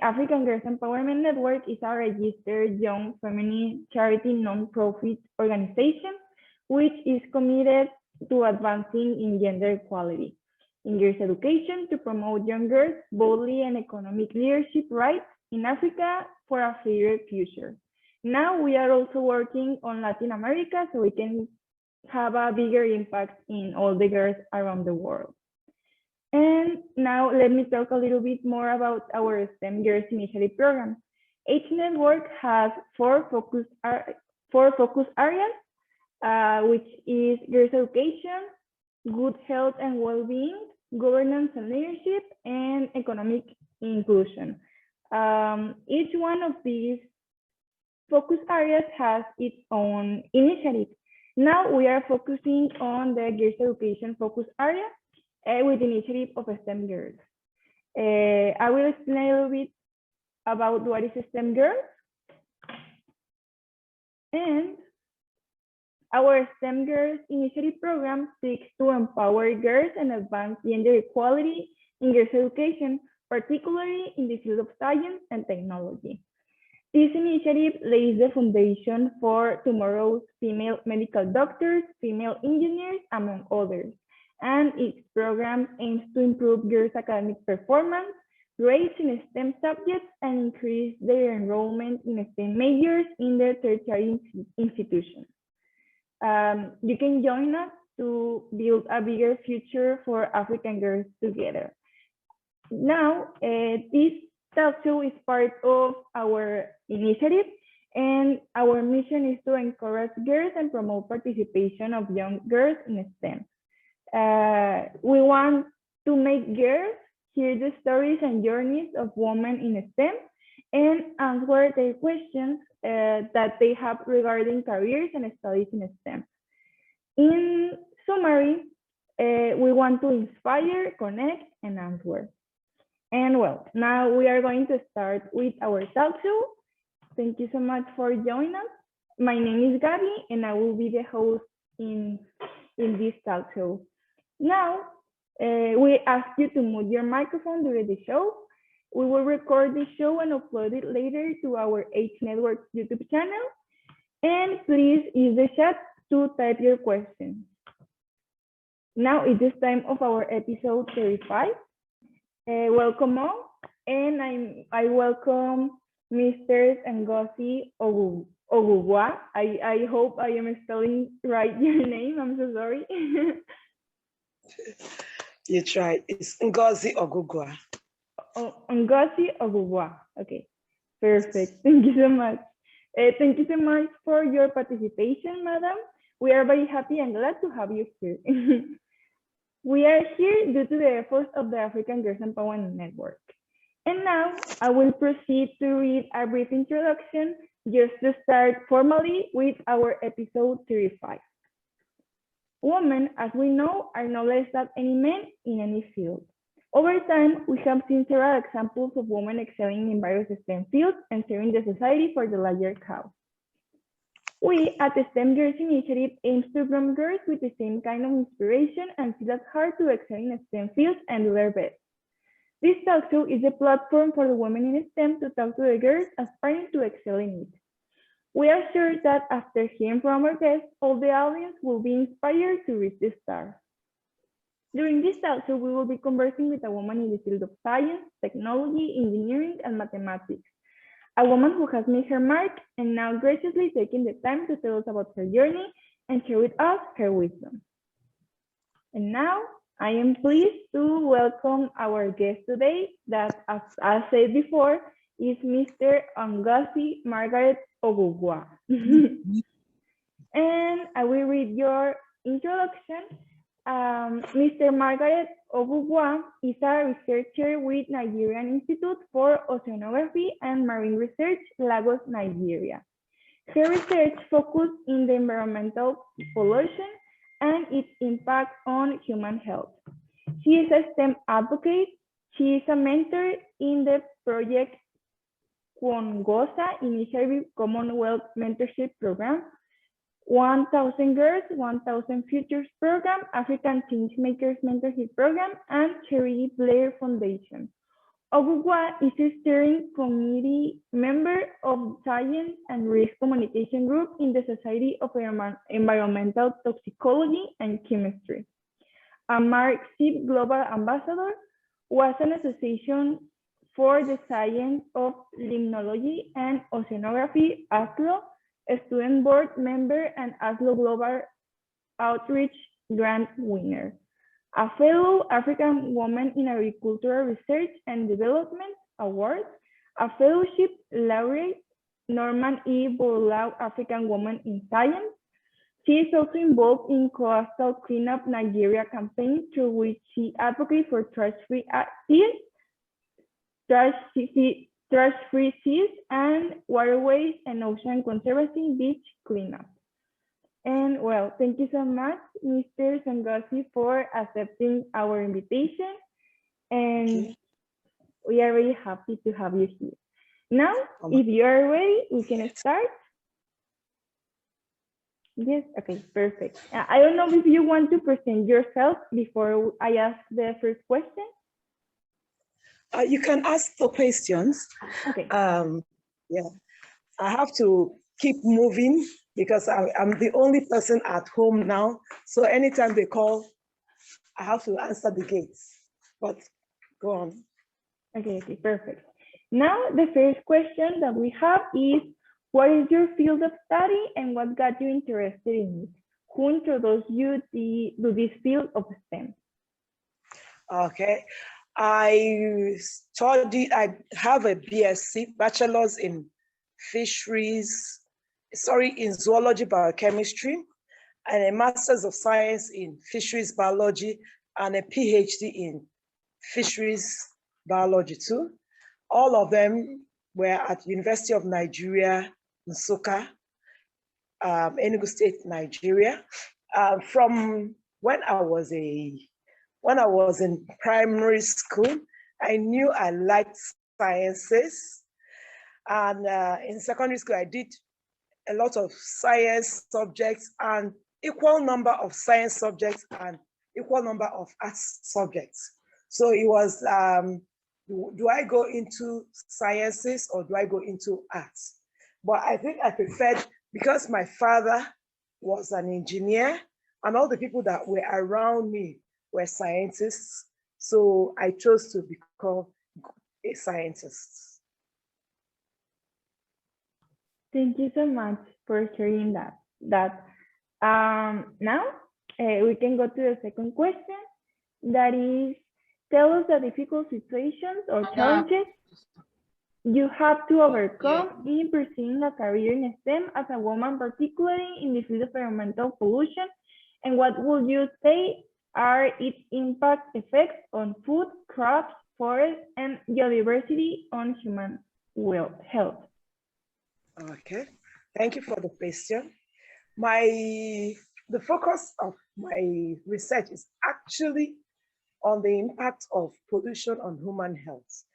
African Girls Empowerment Network is a registered young feminine charity non-profit organization which is committed to advancing in gender equality in girls' education to promote young girls' bodily and economic leadership rights in Africa for a fairer future. Now we are also working on Latin America so we can have a bigger impact in all the girls around the world. And now let me talk a little bit more about our STEM Girls Initiative program. H Network has four focus areas, which is girls education, good health and well-being, governance and leadership, and economic inclusion. Each one of these focus areas has its own initiative. Now we are focusing on the girls education focus area with the initiative of STEM Girls. I will explain a little bit about what is STEM Girls. And our STEM Girls Initiative program seeks to empower girls and advance gender equality in girls' education, particularly in the field of science and technology. This initiative lays the foundation for tomorrow's female medical doctors, female engineers, among others. And its program aims to improve girls' academic performance, grades in STEM subjects, and increase their enrollment in STEM majors in their tertiary institutions. You can join us to build a bigger future for African girls together. Now, this Talkshow is part of our initiative, and our mission is to encourage girls and promote participation of young girls in STEM. We want to make girls hear the stories and journeys of women in STEM and answer their questions that they have regarding careers and studies in STEM. In summary, we want to inspire, connect, and answer. And well, now we are going to start with our talk show. Thank you so much for joining us. My name is Gabi, and I will be the host in this talk show. Now, we ask you to mute your microphone during the show. We will record the show and upload it later to our H Network YouTube channel. And please use the chat to type your questions. Now it is time of our episode 35. Welcome all, and I welcome Mr. Angasi Ogubwa. I hope I am spelling right your name. I'm so sorry. You tried. It's Angasi Ogubwa. Oh, Angasi Ogubwa. Okay, perfect. Thank you so much. Thank you so much for your participation, madam. We are very happy and glad to have you here. We are here due to the efforts of the African Girls Empowerment Network. And now I will proceed to read a brief introduction just to start formally with our episode 35. Women, as we know, are no less than any men in any field. Over time, we have seen several examples of women excelling in various STEM fields and serving the society for the larger cause. We at the STEM Girls Initiative aim to groom girls with the same kind of inspiration and feel at heart to excel in STEM fields and do their best. This talk show is a platform for the women in STEM to talk to the girls aspiring to excel in it. We are sure that after hearing from our guests, all the audience will be inspired to reach the stars. During this talk show, we will be conversing with a woman in the field of science, technology, engineering, and mathematics. A woman who has made her mark and now graciously taking the time to tell us about her journey and share with us her wisdom. And now I am pleased to welcome our guest today that, as I said before, is Mr. Angasi Margaret Ogubwa. And I will read your introduction. Mr. Margaret Ogubwa is a researcher with Nigerian Institute for Oceanography and Marine Research, Lagos, Nigeria. Her research focused in the environmental pollution and its impact on human health. She is a STEM advocate. She is a mentor in the project Kwongosa Initiative Commonwealth Mentorship Program, 1,000 Girls, 1,000 Futures Program, African Changemakers Mentorship Program, and Cherry Blair Foundation. Ogubwa is a steering committee member of Science and Risk Communication Group in the Society of Environmental Toxicology and Chemistry. A Marxist Global Ambassador was an association for the science of limnology and oceanography, ASLO, a student board member and ASLO Global Outreach Grant winner. A fellow African Woman in Agricultural Research and Development Award, a fellowship laureate, Norman E. Borlaug African Woman in Science. She is also involved in Coastal Cleanup Nigeria campaign through which she advocates for trash-free seas, trash-free seas and waterways and ocean conservancy beach cleanup. And well, thank you so much, Mr. Angasi, for accepting our invitation. And we are very happy to have you here. Now, if you are ready, we can start. Yes, okay, perfect. I don't know if you want to present yourself before I ask the first question. You can ask the questions. Okay. Yeah, I have to keep moving because I'm the only person at home now. So anytime they call, I have to answer the gates. But go on. Okay, perfect. Now, the first question that we have is, what is your field of study and what got you interested in it? Who introduced you to this field of STEM? Okay, I have a BSc, Bachelor's in in Zoology Biochemistry, and a Master's of Science in Fisheries Biology, and a PhD in Fisheries Biology too. All of them were at University of Nigeria, Nsukka, Enugu State, Nigeria. From when I was in primary school, I knew I liked sciences. And in secondary school, I did a lot of science subjects and equal number of science subjects and equal number of arts subjects. So it was, do I go into sciences or do I go into arts? But I think I preferred, because my father was an engineer and all the people that were around me were scientists. So I chose to become a scientist. Thank you so much for sharing that. Now we can go to the second question. That is, tell us the difficult situations or challenges you have to overcome in pursuing a career in STEM as a woman, particularly in the field of environmental pollution, and what would you say are its impact effects on food, crops, forests, and biodiversity on human health? Okay, thank you for the question. The focus of my research is actually on the impact of pollution on human health.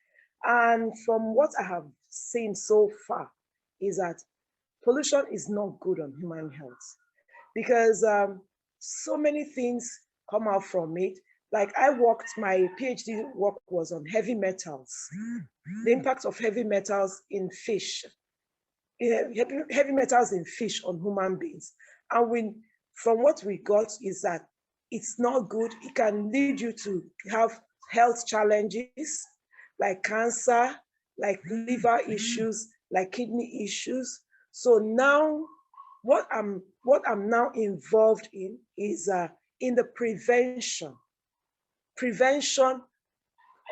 And from what I have seen so far is that pollution is not good on human health because so many things come out from it. Like my PhD work was on heavy metals, the impact of heavy metals in fish. Heavy metals in fish on human beings. And from what we got is that it's not good. It can lead you to have health challenges like cancer, like liver issues, like kidney issues. So now what I'm now involved in is in the prevention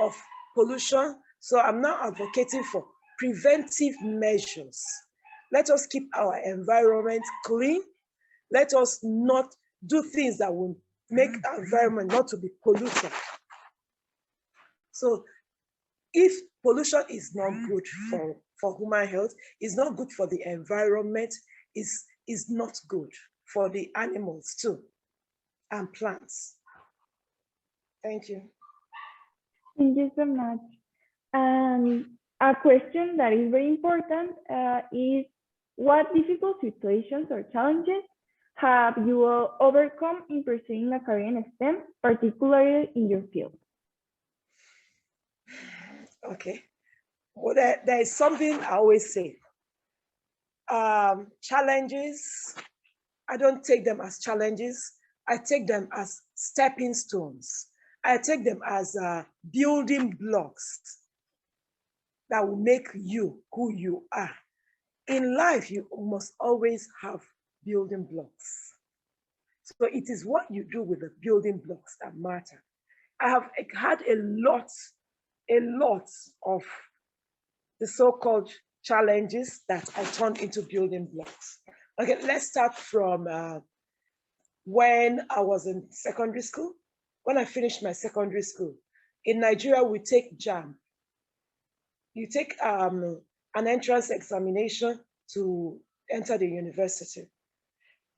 of pollution. So I'm now advocating for preventive measures. Let us keep our environment clean. Let us not do things that will make our environment not to be polluted. So if pollution is not good for human health, it's not good for the environment, is not good for the animals too, and plants. Thank you. Thank you so much. A question that is very important is, what difficult situations or challenges have you overcome in pursuing a career in STEM, particularly in your field? Okay. Well, there is something I always say. Challenges, I don't take them as challenges. I take them as stepping stones. I take them as building blocks that will make you who you are. In life, you must always have building blocks. So it is what you do with the building blocks that matter. I have had a lot of the so-called challenges that I turned into building blocks. Okay, let's start from when I was in secondary school. When I finished my secondary school, in Nigeria, we take JAM. You take an entrance examination to enter the university.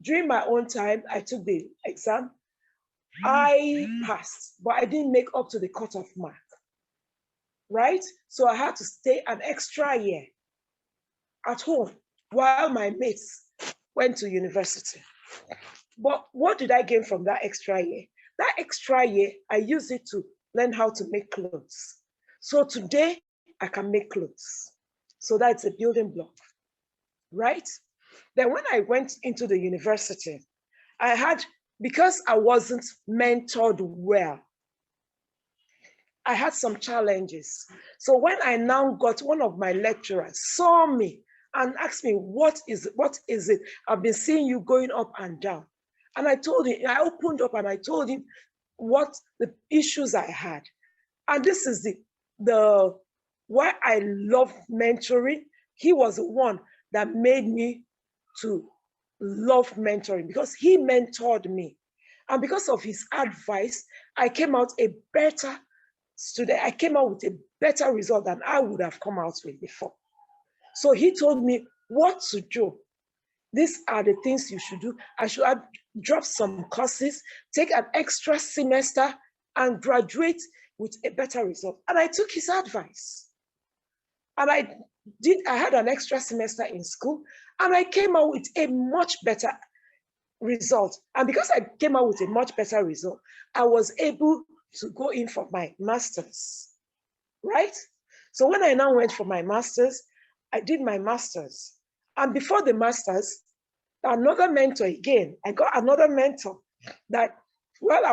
During my own time, I took the exam. I passed, but I didn't make up to the cutoff mark, right? So I had to stay an extra year at home while my mates went to university. But what did I gain from that extra year? That extra year, I used it to learn how to make clothes. So today, I can make clothes. So that's a building block, right? Then when I went into the university, because I wasn't mentored well, I had some challenges. So when I now got one of my lecturers saw me and asked me, what is it? I've been seeing you going up and down. And I told him, I opened up and I told him what the issues I had. And this is the why I love mentoring. He was the one that made me to love mentoring because he mentored me. And because of his advice, I came out a better student. I came out with a better result than I would have come out with before. So he told me what to do. These are the things you should do. I should have dropped some courses, take an extra semester, and graduate with a better result. And I took his advice. And I had an extra semester in school, and I came out with a much better result. And because I came out with a much better result, I was able to go in for my master's, right? So when I now went for my master's, I did my master's. And before the master's, another mentor again, I got another mentor that while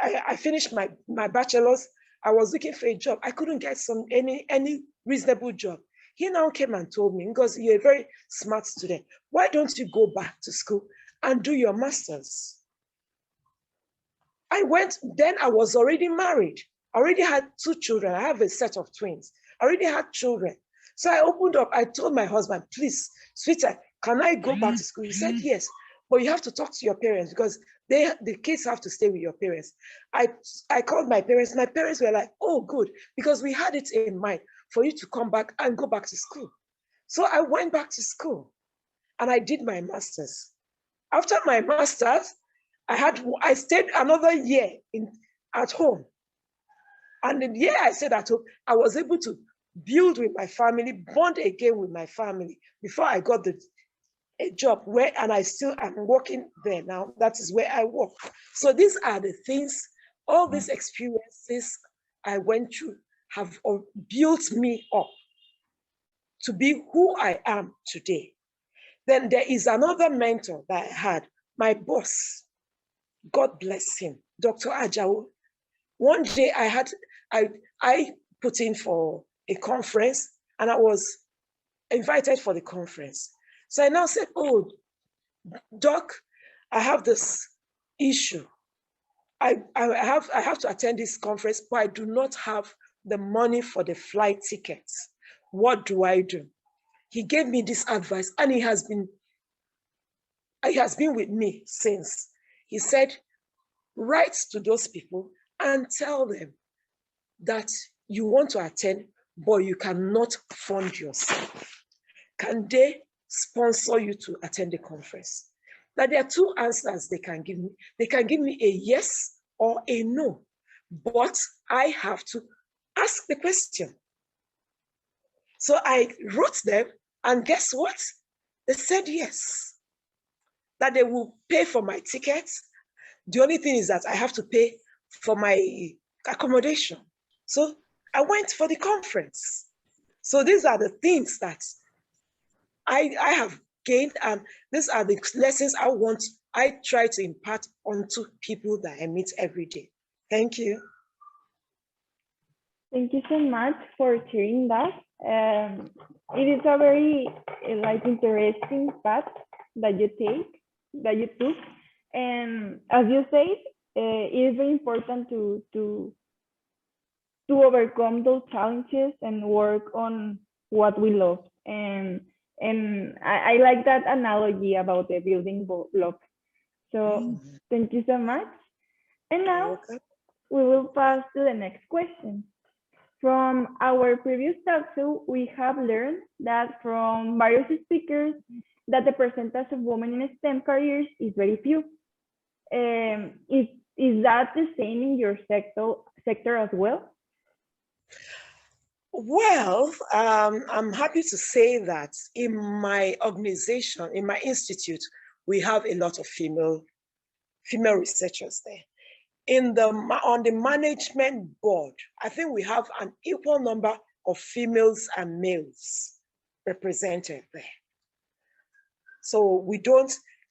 I finished my bachelor's, I was looking for a job. I couldn't get any reasonable job. He now came and told me, because you're a very smart student, why don't you go back to school and do your master's? I went, then I was already married. I already had 2 children. I have a set of twins. I already had children. So I opened up, I told my husband, please, sweetheart, can I go back to school? He said, yes, but you have to talk to your parents because the kids have to stay with your parents. I called my parents. My parents were like, oh, good, because we had it in mind for you to come back and go back to school. So I went back to school and I did my master's. After my master's, I stayed another year at home. And the year I stayed at home, I was able to build with my family, bond again with my family before I got a job and I still am working there now. That is where I work. So these are the things, all these experiences I went through have built me up to be who I am today. Then there is another mentor that I had, my boss. God bless him, Dr. Ajao. One day I put in for a conference and I was invited for the conference. So I now said, oh, Doc, I have this issue. I have to attend this conference, but I do not have the money for the flight tickets. What do I do? He gave me this advice and he has been with me since. He said, write to those people and tell them that you want to attend, but you cannot fund yourself. Can they sponsor you to attend the conference? Now, there are 2 answers they can give me. They can give me a yes or a no, but I have to ask the question. So I wrote them, and guess what? They said yes, that they will pay for my tickets. The only thing is that I have to pay for my accommodation. So I went for the conference. So these are the things that I have gained, and these are the lessons I try to impart onto people that I meet every day. Thank you. Thank you so much for sharing that. It is a very interesting path that you took, and as you said, it is very important to overcome those challenges and work on what we love. And I like that analogy about the building block. So thank you so much. And now we will pass to the next question. From our previous talk show, we have learned that from various speakers that the percentage of women in STEM careers is very few. Is that the same in your sector as well? Well, I'm happy to say that in my organization, in my institute, we have a lot of female researchers there. On the management board, I think we have an equal number of females and males represented there. So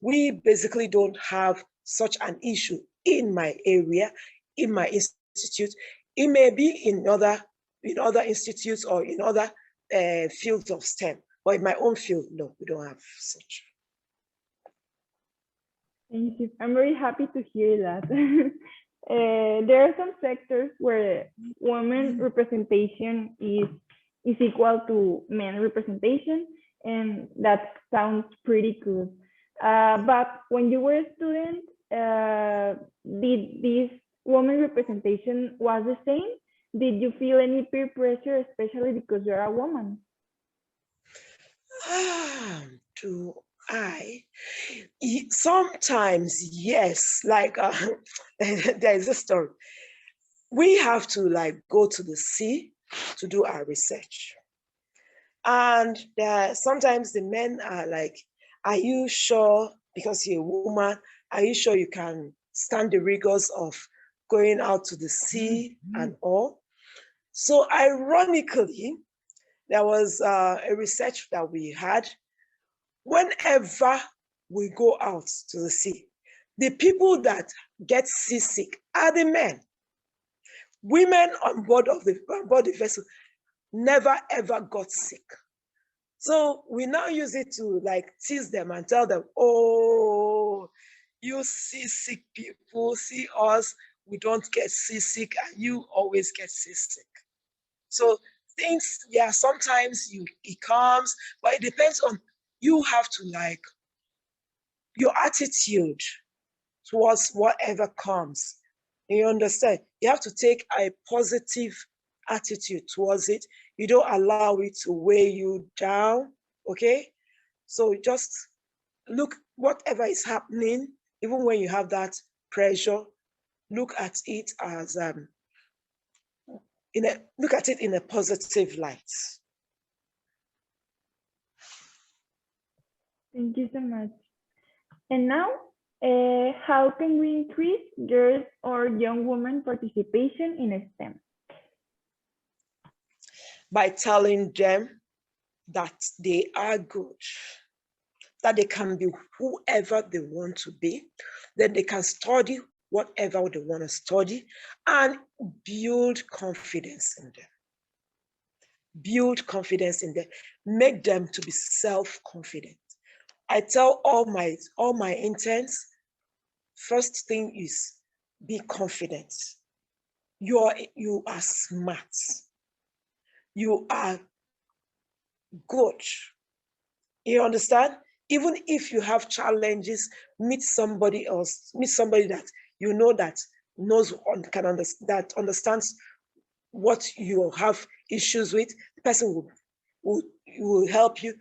we basically don't have such an issue in my area, in my institute. It may be in other institutes or in other fields of STEM, but in my own field, no, we don't have such. Thank you. I'm very happy to hear that. There are some sectors where women representation is equal to men representation, and that sounds pretty good. But when you were a student, did this woman representation was the same? Did you feel any peer pressure, especially because you're a woman? Sometimes, yes, like there is a story. We have to go to the sea to do our research. And sometimes the men are like, are you sure, because you're a woman, are you sure you can stand the rigors of going out to the sea and all? So ironically, there was a research that we had. Whenever we go out to the sea, the people that get seasick are the men. Women on board the vessel never ever got sick. So we now use it to tease them and tell them, oh, you seasick people, see us, we don't get seasick, and you always get seasick. So things, yeah, sometimes it comes, but it depends on, you have to your attitude towards whatever comes. You understand? You have to take a positive attitude towards it. You don't allow it to weigh you down, okay? So just look, whatever is happening, even when you have that pressure, look at it as look at it in a positive light. Thank you so much. And now, how can we increase girls or young women participation in STEM? By telling them that they are good, that they can be whoever they want to be, that they can study whatever they want to study, and build confidence in them. Build confidence in them. Make them to be self-confident. I tell all my interns, first thing is be confident. You are smart. You are good. You understand? Even if you have challenges, meet somebody else, meet somebody that you know that knows, that understands what you have issues with. The person will help you.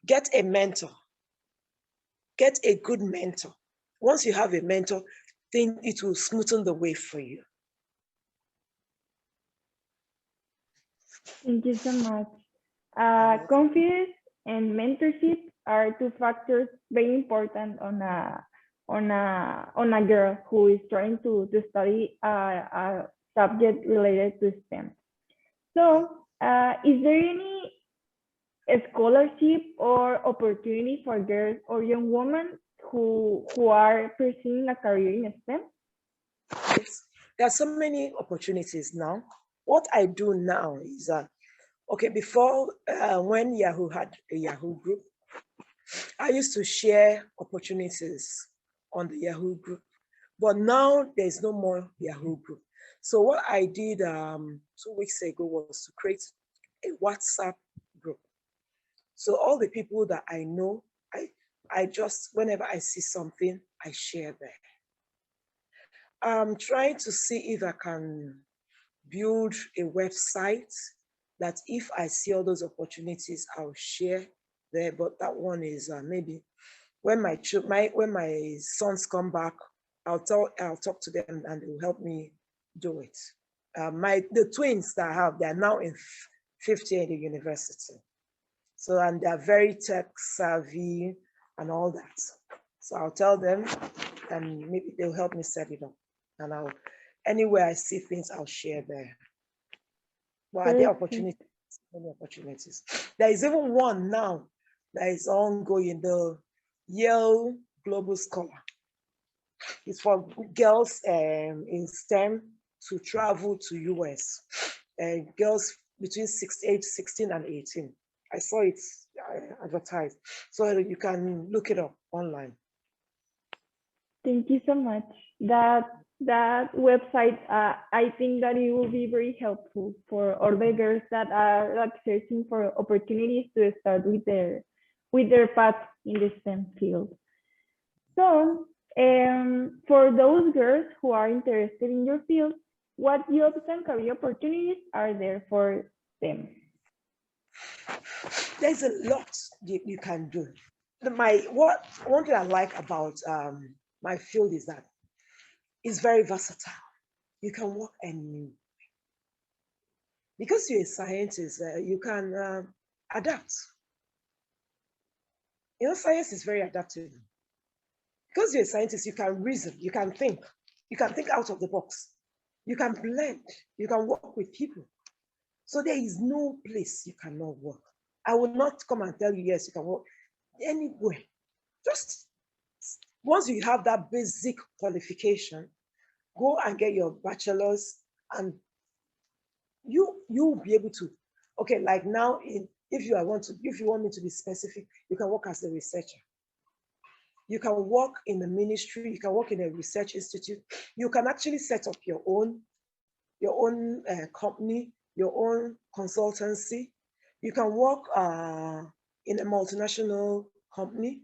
Get a mentor. Get a good mentor. Once you have a mentor, then it will smoothen the way for you. Thank you so much. Confidence and mentorship are two factors very important on a girl who is trying to study a subject related to STEM. So, is there any scholarship or opportunity for girls or young women who are pursuing a career in STEM? Yes. There are so many opportunities now. What I do now is, okay, before when Yahoo had a Yahoo group, I used to share opportunities on the Yahoo group, but now there's no more Yahoo group. So what I did 2 weeks ago was to create a WhatsApp group. So all the people that I know, I just, whenever I see something, I share there. I'm trying to see if I can build a website that if I see all those opportunities, I'll share there. But that one is maybe when when my sons come back, I'll talk to them and they will help me do it. The twins that I have, they're now in fifth year in the university. So, and they're very tech savvy and all that. So I'll tell them and maybe they'll help me set it up. And anywhere I see things, I'll share there. Well, are there opportunities? Many opportunities. There is even one now that is ongoing, the Yale Global Scholar. It's for girls in STEM to travel to US. Girls between age 16 and 18. I saw it advertised. So you can look it up online. Thank you so much. That website, I think that it will be very helpful for all the girls that are like searching for opportunities to start with their path in the STEM field. So, for those girls who are interested in your field, what jobs and career opportunities are there for them? There's a lot you can do. One thing I like about my field is that it's very versatile. You can work anywhere. Because you're a scientist, you can adapt. You know, science is very adaptable. Because you're a scientist, you can reason, you can think out of the box. You can blend, you can work with people. So there is no place you cannot work. I will not come and tell you, yes, you can work anywhere. Just once you have that basic qualification, go and get your bachelor's and you'll be able to, okay, like now if you want me to be specific, you can work as a researcher. You can work in the ministry, you can work in a research institute. You can actually set up your own company, your own consultancy. You can work in a multinational company.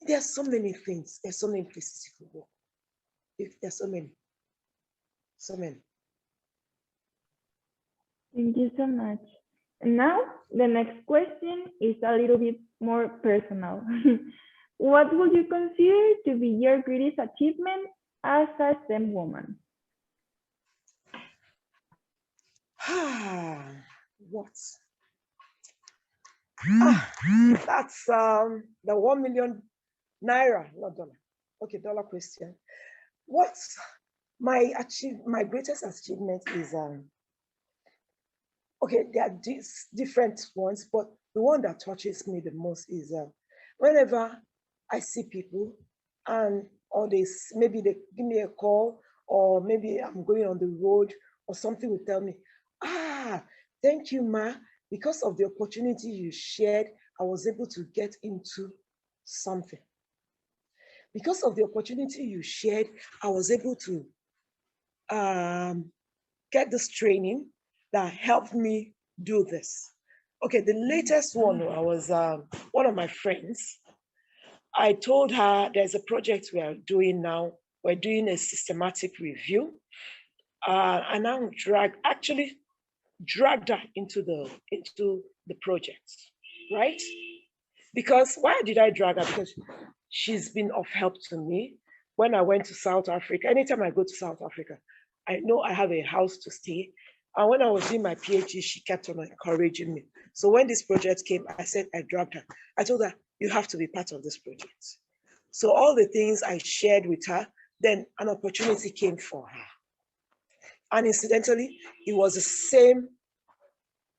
There's so many things. There's so many places you can work. There's so many. Thank you so much. And now the next question is a little bit more personal. What would you consider to be your greatest achievement as a STEM woman? What? That's the 1 million naira, not dollar. Okay, dollar question. What's my greatest achievement is okay, there are these different ones, but the one that touches me the most is whenever I see people or maybe they give me a call, or maybe I'm going on the road or something will tell me, thank you, Ma, because of the opportunity you shared, I was able to get into something. Because of the opportunity you shared, I was able to get this training that helped me do this. Okay, the latest one, I was one of my friends. I told her there's a project we are doing now. We're doing a systematic review. And I actually dragged her into the project, right? Because why did I drag her? Because she's been of help to me. When I went to South Africa, anytime I go to South Africa, I know I have a house to stay. And when I was doing my PhD, she kept on encouraging me. So when this project came, I dragged her. I told her, you have to be part of this project. So all the things I shared with her, then an opportunity came for her. And incidentally, it was the same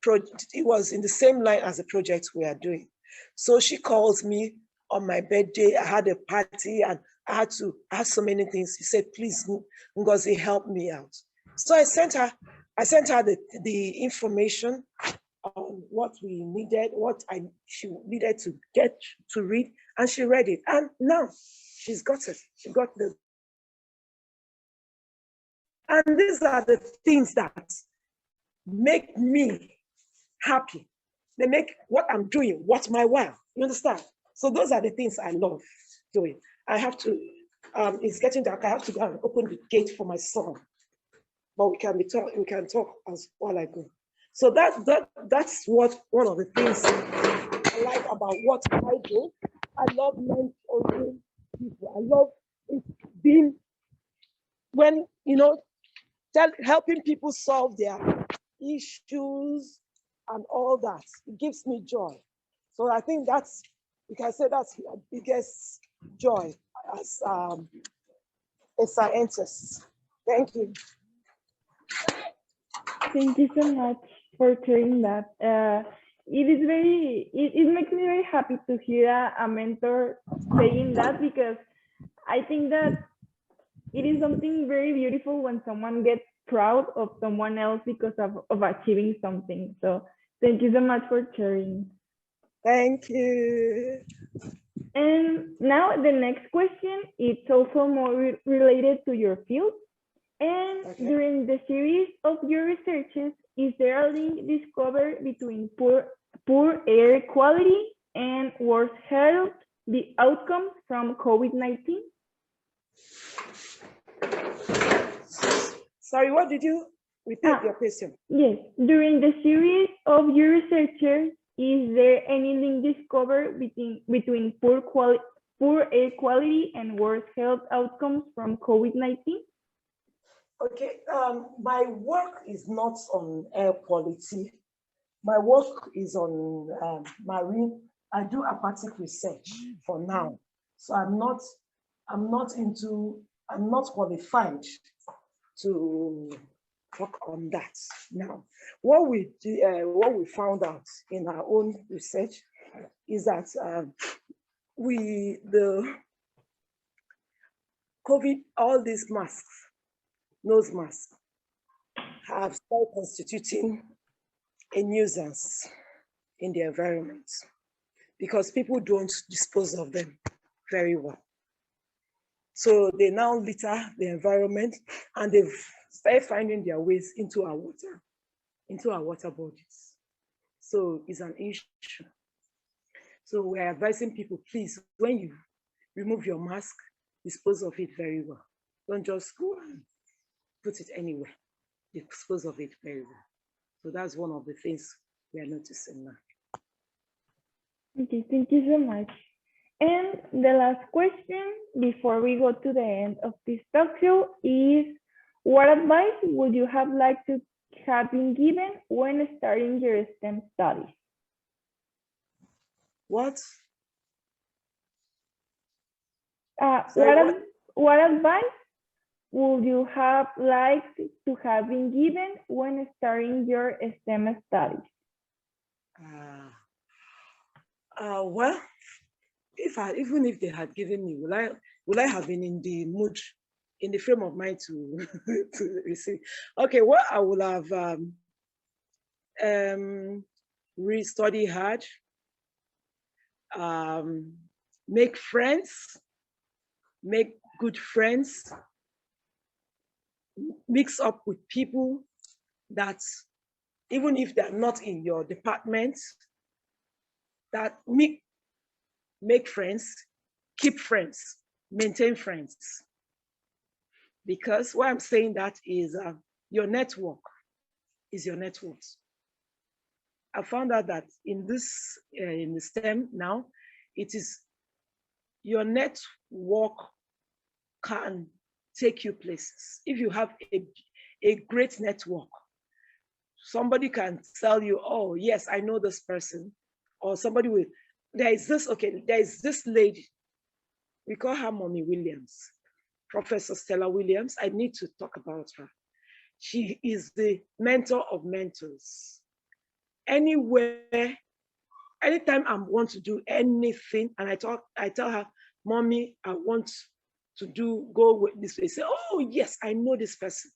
project, it was in the same line as the project we are doing. So she calls me on my birthday. I had a party and I had so many things. She said, please, Ngozi, help me out. So I sent her the information on what we needed, she needed to get to read, and she read it. And now she's got it. She got the. And these are the things that make me happy. They make what I'm doing worth my while. You understand? So those are the things I love doing. I have to, it's getting dark. I have to go and open the gate for my son. But we can talk as while I go. So that's what one of the things I like about what I do. I love mentoring people. I love it being when helping people solve their issues and all that. It gives me joy. So I think you can say that's my biggest joy as a scientist. Thank you. Thank you so much for sharing that. It makes me very happy to hear a mentor saying that, because I think that it is something very beautiful when someone gets proud of someone else because of achieving something. So thank you so much for sharing. Thank you. And now the next question, it's also more related to your field. And okay. During the series of your researches, is there a link discovered between poor air quality and worse health, the outcomes from COVID-19? Sorry, what did you repeat your question? Yes, during the series of your researchers, is there any link discovered between poor air quality and worse health outcomes from COVID-19? Okay, my work is not on air quality. My work is on marine. I do aquatic research for now. So I'm not qualified to work on that now. What we found out in our own research is that the COVID, all these masks, nose masks, have started constituting a nuisance in the environment because people don't dispose of them very well. So they now litter the environment, and they've started finding their ways into our water bodies. So it's an issue. So we're advising people, please, when you remove your mask, dispose of it very well. Don't just go and put it anywhere. Dispose of it very well. So that's one of the things we are noticing now. Okay, thank you so much. And the last question before we go to the end of this talk show is, what advice would you have liked to have been given when starting your STEM studies? What? What advice would you have liked to have been given when starting your STEM studies? Well, even if they had given me, would I have been in the mood, in the frame of mind to to receive? Okay, well, I would have study hard, make friends, make good friends, mix up with people that, even if they're not in your department, that make friends, keep friends, maintain friends. Because why I'm saying that is your network is your network. I found out that in the STEM now, it is your network can take you places. If you have a great network, somebody can tell you, oh, yes, I know this person. Or somebody will, there is this lady, we call her Mommy Williams, Professor Stella Williams. I need to talk about her. She is the mentor of mentors. Anywhere, anytime I want to do anything, and I tell her, Mommy, I want to go with this way. Say, oh yes, I know this person.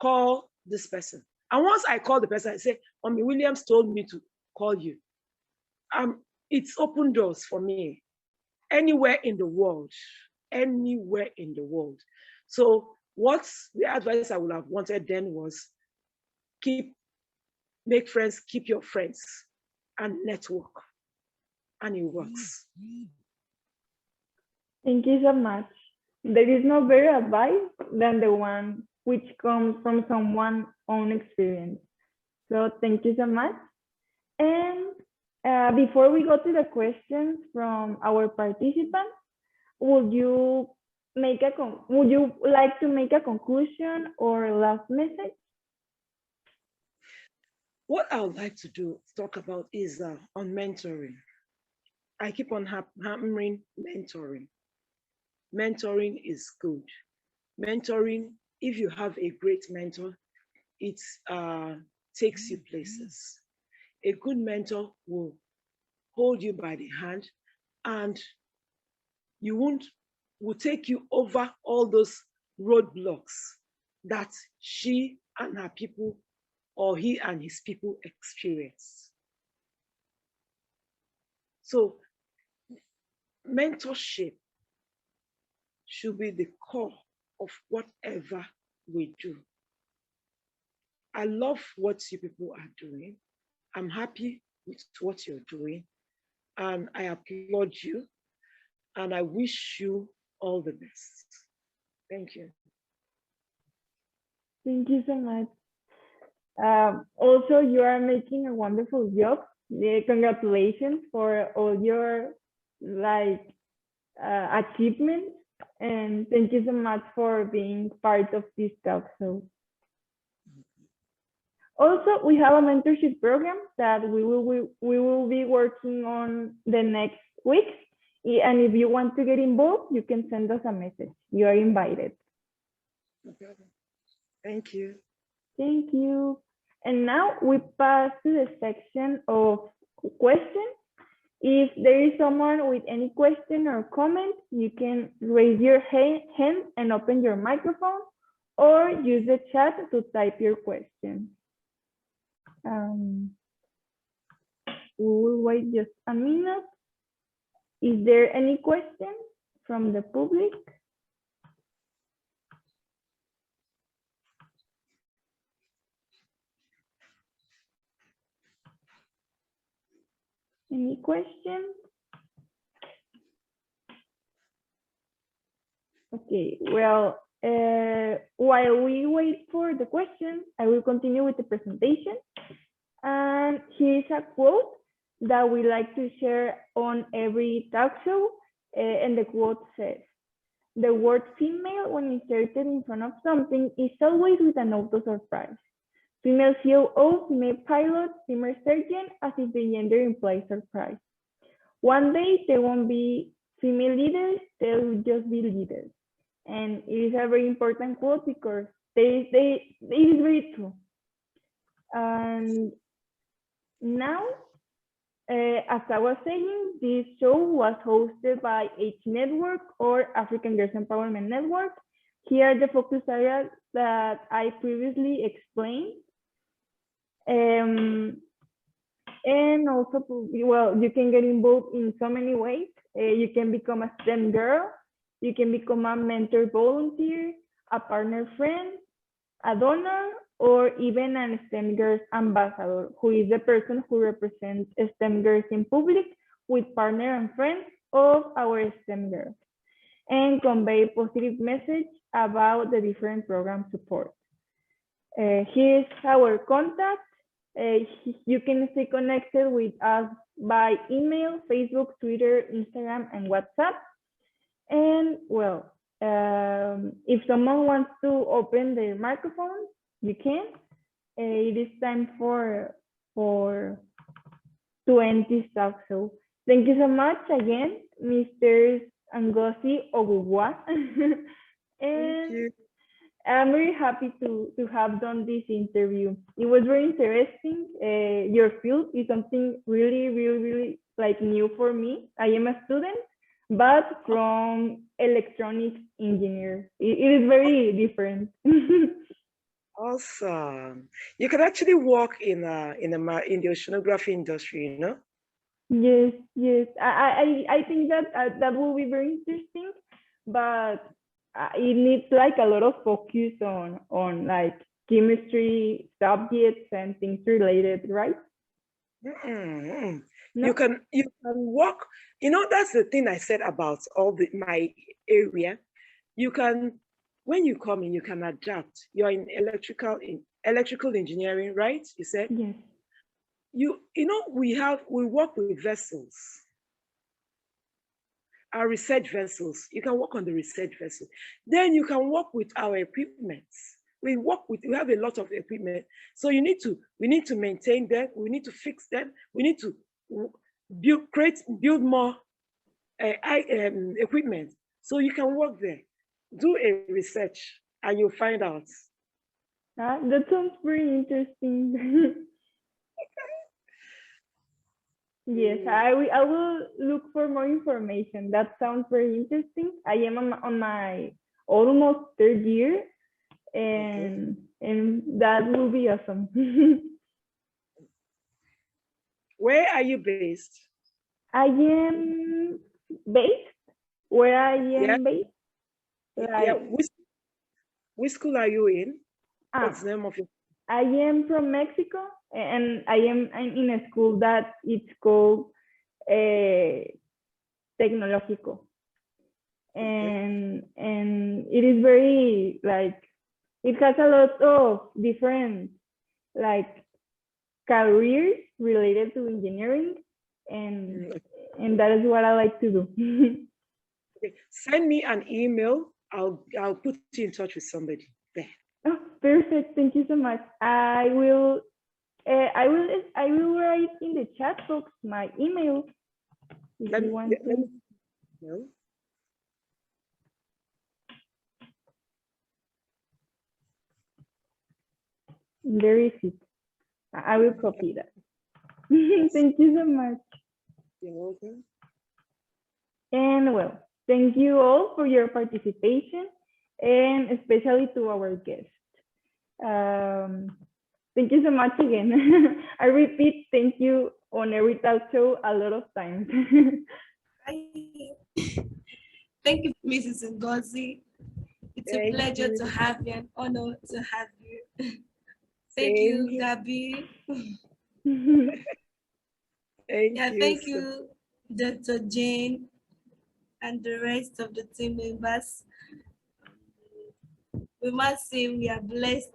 Call this person. And once I call the person, I say, Mommy, Williams told me to call you. It's open doors for me. Anywhere in the world, anywhere in the world. So what the advice I would have wanted then was make friends, keep your friends, and network. And it works. Thank you so much. There is no better advice than the one which comes from someone's own experience. So thank you so much. And before we go to the questions from our participants, would you like to make a conclusion or last message? What I would like to talk about is on mentoring. I keep on hammering mentoring. Mentoring is good. Mentoring, if you have a great mentor, it takes you places. A good mentor will hold you by the hand and will take you over all those roadblocks that she and her people or he and his people experience. So mentorship should be the core of whatever we do. I love what you people are doing. I'm happy with what you're doing. And I applaud you. And I wish you all the best. Thank you. Thank you so much. Also, you are making a wonderful job. Congratulations for all your achievements, and thank you so much for being part of this talk show. Also, we have a mentorship program that we will be working on the next week. And if you want to get involved, you can send us a message. You are invited. Okay. Thank you. Thank you. And now we pass to the section of questions. If there is someone with any question or comment, you can raise your hand and open your microphone, or use the chat to type your question. We will wait just a minute. Is there any question from the public? Any questions? Okay, well, while we wait for the questions, I will continue with the presentation. And here's a quote that we like to share on every talk show. And the quote says, "The word female, when inserted in front of something, is always with a note of surprise. Female COO, female pilot, female surgeon, as if the gender implies surprise. One day there won't be female leaders, there will just be leaders." And it is a very important quote because it is very true. And now, as I was saying, this show was hosted by H Network, or African Girls Empowerment Network. Here are the focus areas that I previously explained. And also, well, you can get involved in so many ways. You can become a STEM girl, you can become a mentor volunteer, a partner friend, a donor, or even an STEM Girls ambassador, who is the person who represents STEM girls in public with partner and friends of our STEM girls, and convey positive message about the different program support. Here's our contact. You can stay connected with us by email, Facebook, Twitter, Instagram, and WhatsApp. And well, if someone wants to open their microphone, you can. It is time to end this talk show. Thank you so much again, Mr. Angasi Ogubwa. And I'm very happy to have done this interview. It was very interesting. Your field is something really, really, really like new for me. I am a student, but from electronics engineer. It is very different. Awesome. You can actually work in the oceanography industry, you know? Yes, yes. I think that that will be very interesting, but it needs like a lot of focus on like chemistry subjects and things related, right? Mm-mm. No? You can work, you know, that's the thing I said about my area. You can, when you come in, you can adapt. You're in electrical engineering, right? You said Yes. you know we work with vessels, our research vessels. You can work on the research vessel. Then you can work with our equipment. We have a lot of equipment. So we need to maintain them, we need to fix them, we need to build more equipment. So you can work there, do a research, and you'll find out. That sounds very interesting. Yes, Mm, I will look for more information. That sounds very interesting. I am on my almost third year, okay. and that will be awesome. Where are you based? I am based where I Yeah, am based. yeah. Like, Which school are you in? What's ah, the name of your? I am from Mexico, and I'm in a school that it's called Tecnológico, Okay. and it is very like it has a lot of different like careers related to engineering, and Mm, and that is what I like to do. okay. Send me an email. I'll put you in touch with somebody there. Oh, perfect. Thank you so much. I will write in the chat box my email if Let you me want let to. me know. There is it. I will copy that. Yes. Thank you so much. You're welcome. And well, thank you all for your participation, and especially to our guest. Um, thank you so much again. I repeat, thank you on every talk show a lot of times. Thank you, Mrs. Ngozi. It's a Thank pleasure to you. have you, an honor to have you. Thank Same you, here. Gabi. Thank Yeah, you. thank you, Dr. Jane, and the rest of the team members. We must say we are blessed.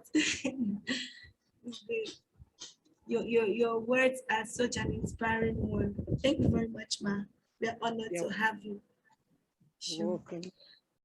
Your words are such an inspiring one. Thank you very much, Ma. We are honored You're to have you. Sure. welcome.